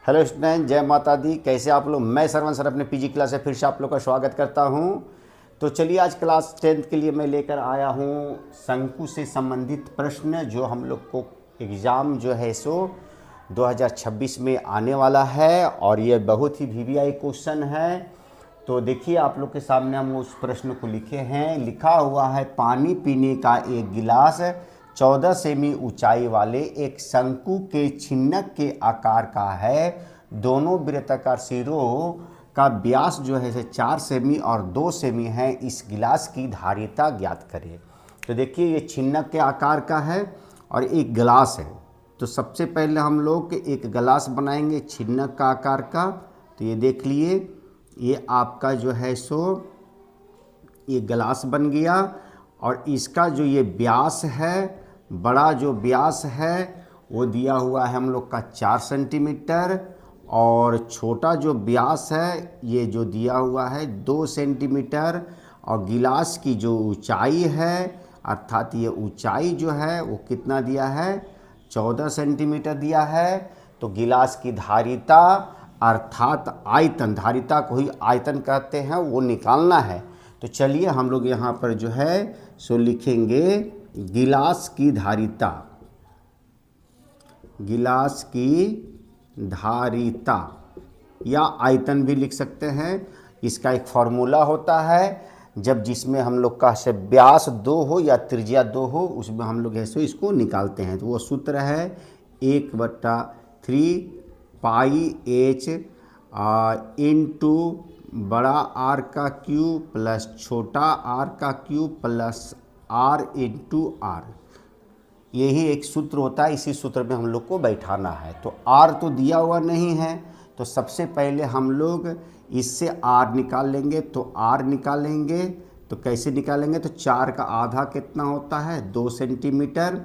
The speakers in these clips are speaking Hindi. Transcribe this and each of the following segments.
हेलो स्टूडेंट, जय माता दी। कैसे आप लोग? मैं सरवण सर अपने पीजी क्लास से फिर से आप लोग का स्वागत करता हूं। तो चलिए, आज क्लास 10th के लिए मैं लेकर आया हूं शंकु से संबंधित प्रश्न, जो हम लोग को एग्ज़ाम जो है सो 2026 में आने वाला है और ये बहुत ही वीवीआई क्वेश्चन है। तो देखिए, आप लोग के सामने हम उस प्रश्न को लिखे हैं। लिखा हुआ है, पानी पीने का एक गिलास 14 सेमी ऊंचाई वाले एक शंकु के छिन्नक के आकार का है। दोनों वृत्ताकार सिरों का व्यास जो है 4 सेमी और 2 सेमी है। इस गिलास की धारिता ज्ञात करें। तो देखिए, ये छिन्नक के आकार का है और एक गिलास है। तो सबसे पहले हम लोग एक गिलास बनाएंगे छिन्नक का आकार का। तो ये देख लिए, ये आपका जो है सो ये गिलास बन गया और इसका जो ये व्यास है, बड़ा जो व्यास है वो दिया हुआ है हम लोग का 4 सेंटीमीटर और छोटा जो व्यास है ये जो दिया हुआ है 2 सेंटीमीटर। और गिलास की जो ऊंचाई है, अर्थात ये ऊंचाई जो है वो कितना दिया है, 14 सेंटीमीटर दिया है। तो गिलास की धारिता अर्थात आयतन, धारिता को ही आयतन कहते हैं, वो निकालना है। तो चलिए हम लोग यहाँ पर जो है सो लिखेंगे गिलास की धारिता। गिलास की धारिता या आयतन भी लिख सकते हैं। इसका एक फॉर्मूला होता है, जब जिसमें हम लोग का व्यास 2 हो या त्रिज्या 2 हो, उसमें हम लोग ऐसे इसको निकालते हैं। तो वो सूत्र है 1/3 पाई h इंटू बड़ा आर का क्यूब प्लस छोटा आर का cube plus r into r. यही एक सूत्र होता है, इसी सूत्र में हम लोग को बैठाना है। तो आर तो दिया हुआ नहीं है, तो सबसे पहले हम लोग इससे आर निकाल लेंगे। तो आर निकालेंगे तो कैसे निकालेंगे, तो 4 का आधा कितना होता है, 2 सेंटीमीटर।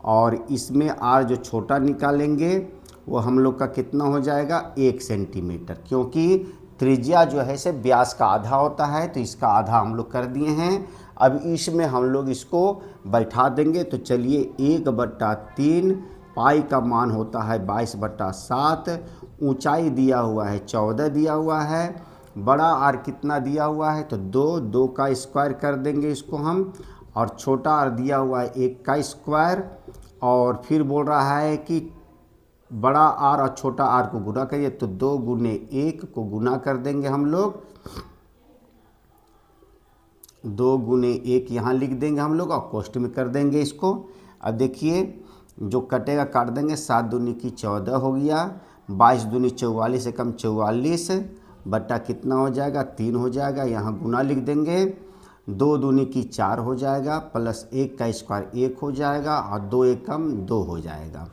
और इसमें आर जो छोटा निकालेंगे वो हम लोग का कितना हो जाएगा, 1 सेंटीमीटर, क्योंकि त्रिज्या जो है से व्यास का आधा होता है। तो इसका आधा हम लोग कर दिए हैं। अब इसमें हम लोग इसको बैठा देंगे। तो चलिए, 1/3 पाई का मान होता है 22/7। ऊंचाई दिया हुआ है 14 दिया हुआ है। बड़ा आर कितना दिया हुआ है, तो 2 का स्क्वायर कर देंगे इसको हम। और छोटा आर दिया हुआ है 1 का स्क्वायर। और फिर बोल रहा है कि बड़ा आर और छोटा आर को गुना करिए। तो 2 गुने 1 को गुना कर देंगे हम लोग, 2 गुने 1 यहाँ लिख देंगे हम लोग और कोष्ठ में कर देंगे इसको। अब देखिए, जो कटेगा काट देंगे। 7 दूनी की 14 हो गया, 22 दूनी 44 से कम 44 बट्टा कितना हो जाएगा, 3 हो जाएगा। यहाँ गुना लिख देंगे। 2 दूनी की 4 हो जाएगा प्लस 1 का स्क्वायर 1 हो जाएगा और 2 1 कम 2 हो जाएगा।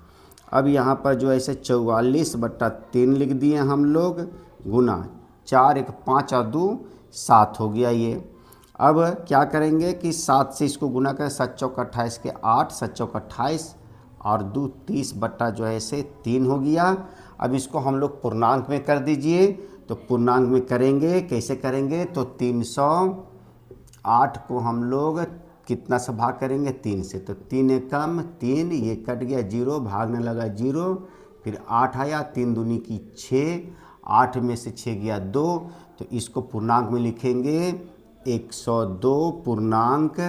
अब यहाँ पर जो ऐसे 44/3 लिख दिए हम लोग, गुना 4 1 5 और 2 7 हो गया ये। अब क्या करेंगे कि 7 से इसको गुना करें, 7 चौक 28 के 8, 7 चौक 28 और 2 30 बट्टा जो है से 3 हो गया। अब इसको हम लोग पूर्णांक में कर दीजिए। तो पूर्णांक में करेंगे, कैसे करेंगे, तो 308 को हम लोग कितना से भाग करेंगे, 3 से। तो 3 एकम 3, ये कट गया 0, भागने लगा 0। फिर 8 आया, 3 दूनी की 6, 8 में से 6 गया 2। तो इसको पूर्णांक में लिखेंगे 102 पूर्णांक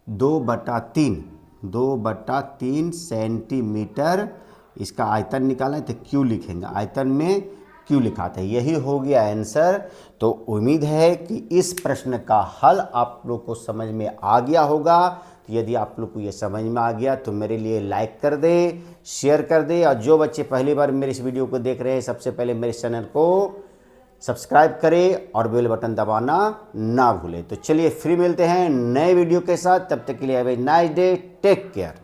2/3 सेंटीमीटर। इसका आयतन निकालना है तो क्यू लिखेंगे, आयतन में क्यों लिखा था। यही हो गया आंसर। तो उम्मीद है कि इस प्रश्न का हल आप लोग को समझ में आ गया होगा। तो यदि आप लोग को ये समझ में आ गया तो मेरे लिए लाइक कर दे, शेयर कर दे। और जो बच्चे पहली बार मेरे इस वीडियो को देख रहे हैं, सबसे पहले मेरे चैनल को सब्सक्राइब करें और बेल बटन दबाना ना भूलें। तो चलिए, फिर मिलते हैं नए वीडियो के साथ। तब तक के लिए have a nice day, take care.